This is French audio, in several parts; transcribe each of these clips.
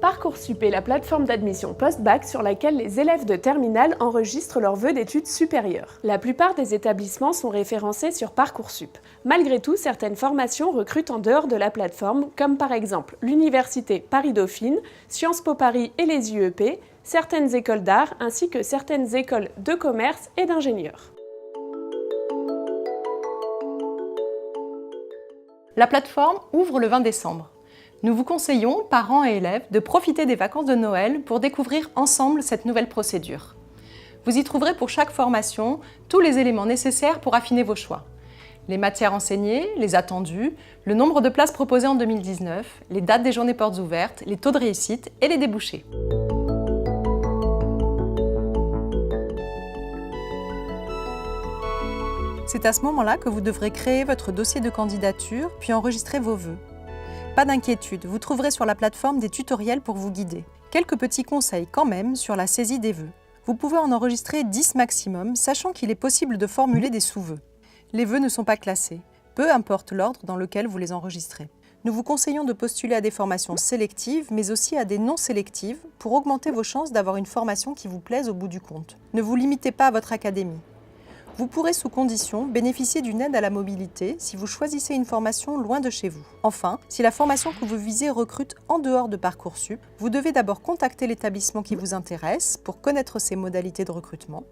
Parcoursup est la plateforme d'admission post-bac sur laquelle les élèves de terminale enregistrent leurs vœux d'études supérieures. La plupart des établissements sont référencés sur Parcoursup. Malgré tout, certaines formations recrutent en dehors de la plateforme, comme par exemple l'Université Paris-Dauphine, Sciences Po Paris et les UEP, certaines écoles d'art ainsi que certaines écoles de commerce et d'ingénieurs. La plateforme ouvre le 20 décembre. Nous vous conseillons, parents et élèves, de profiter des vacances de Noël pour découvrir ensemble cette nouvelle procédure. Vous y trouverez pour chaque formation tous les éléments nécessaires pour affiner vos choix. Les matières enseignées, les attendus, le nombre de places proposées en 2019, les dates des journées portes ouvertes, les taux de réussite et les débouchés. C'est à ce moment-là que vous devrez créer votre dossier de candidature, puis enregistrer vos vœux. Pas d'inquiétude, vous trouverez sur la plateforme des tutoriels pour vous guider. Quelques petits conseils quand même sur la saisie des vœux. Vous pouvez en enregistrer 10 maximum, sachant qu'il est possible de formuler des sous-vœux. Les vœux ne sont pas classés, peu importe l'ordre dans lequel vous les enregistrez. Nous vous conseillons de postuler à des formations sélectives, mais aussi à des non sélectives, pour augmenter vos chances d'avoir une formation qui vous plaise au bout du compte. Ne vous limitez pas à votre académie. Vous pourrez, sous condition, bénéficier d'une aide à la mobilité si vous choisissez une formation loin de chez vous. Enfin, si la formation que vous visez recrute en dehors de Parcoursup, vous devez d'abord contacter l'établissement qui vous intéresse pour connaître ses modalités de recrutement.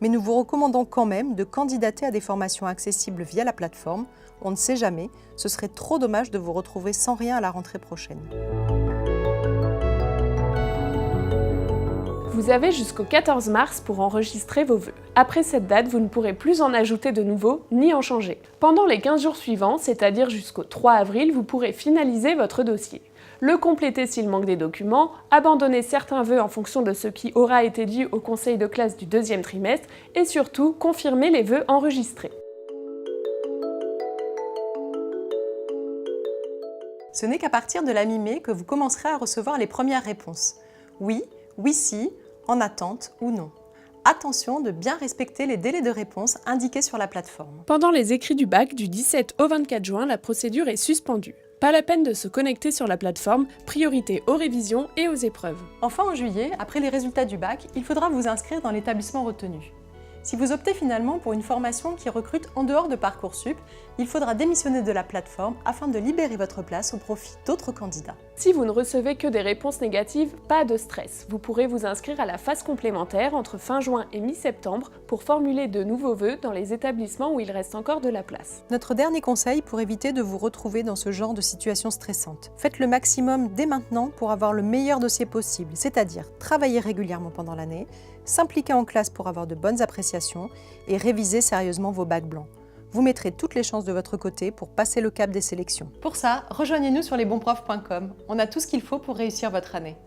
Mais nous vous recommandons quand même de candidater à des formations accessibles via la plateforme. On ne sait jamais, ce serait trop dommage de vous retrouver sans rien à la rentrée prochaine. Vous avez jusqu'au 14 mars pour enregistrer vos vœux. Après cette date, vous ne pourrez plus en ajouter de nouveaux ni en changer. Pendant les 15 jours suivants, c'est-à-dire jusqu'au 3 avril, vous pourrez finaliser votre dossier. Le compléter s'il manque des documents, abandonner certains vœux en fonction de ce qui aura été dit au conseil de classe du deuxième trimestre et surtout confirmer les vœux enregistrés. Ce n'est qu'à partir de la mi-mai que vous commencerez à recevoir les premières réponses. Oui, oui si, en attente ou non. Attention de bien respecter les délais de réponse indiqués sur la plateforme. Pendant les écrits du bac, du 17 au 24 juin, la procédure est suspendue. Pas la peine de se connecter sur la plateforme, priorité aux révisions et aux épreuves. Enfin, en juillet, après les résultats du bac, il faudra vous inscrire dans l'établissement retenu. Si vous optez finalement pour une formation qui recrute en dehors de Parcoursup, il faudra démissionner de la plateforme afin de libérer votre place au profit d'autres candidats. Si vous ne recevez que des réponses négatives, pas de stress. Vous pourrez vous inscrire à la phase complémentaire entre fin juin et mi-septembre pour formuler de nouveaux vœux dans les établissements où il reste encore de la place. Notre dernier conseil pour éviter de vous retrouver dans ce genre de situation stressante. Faites le maximum dès maintenant pour avoir le meilleur dossier possible, c'est-à-dire travailler régulièrement pendant l'année, s'impliquer en classe pour avoir de bonnes appréciations et réviser sérieusement vos bacs blancs. Vous mettrez toutes les chances de votre côté pour passer le cap des sélections. Pour ça, rejoignez-nous sur lesbonsprofs.com. On a tout ce qu'il faut pour réussir votre année.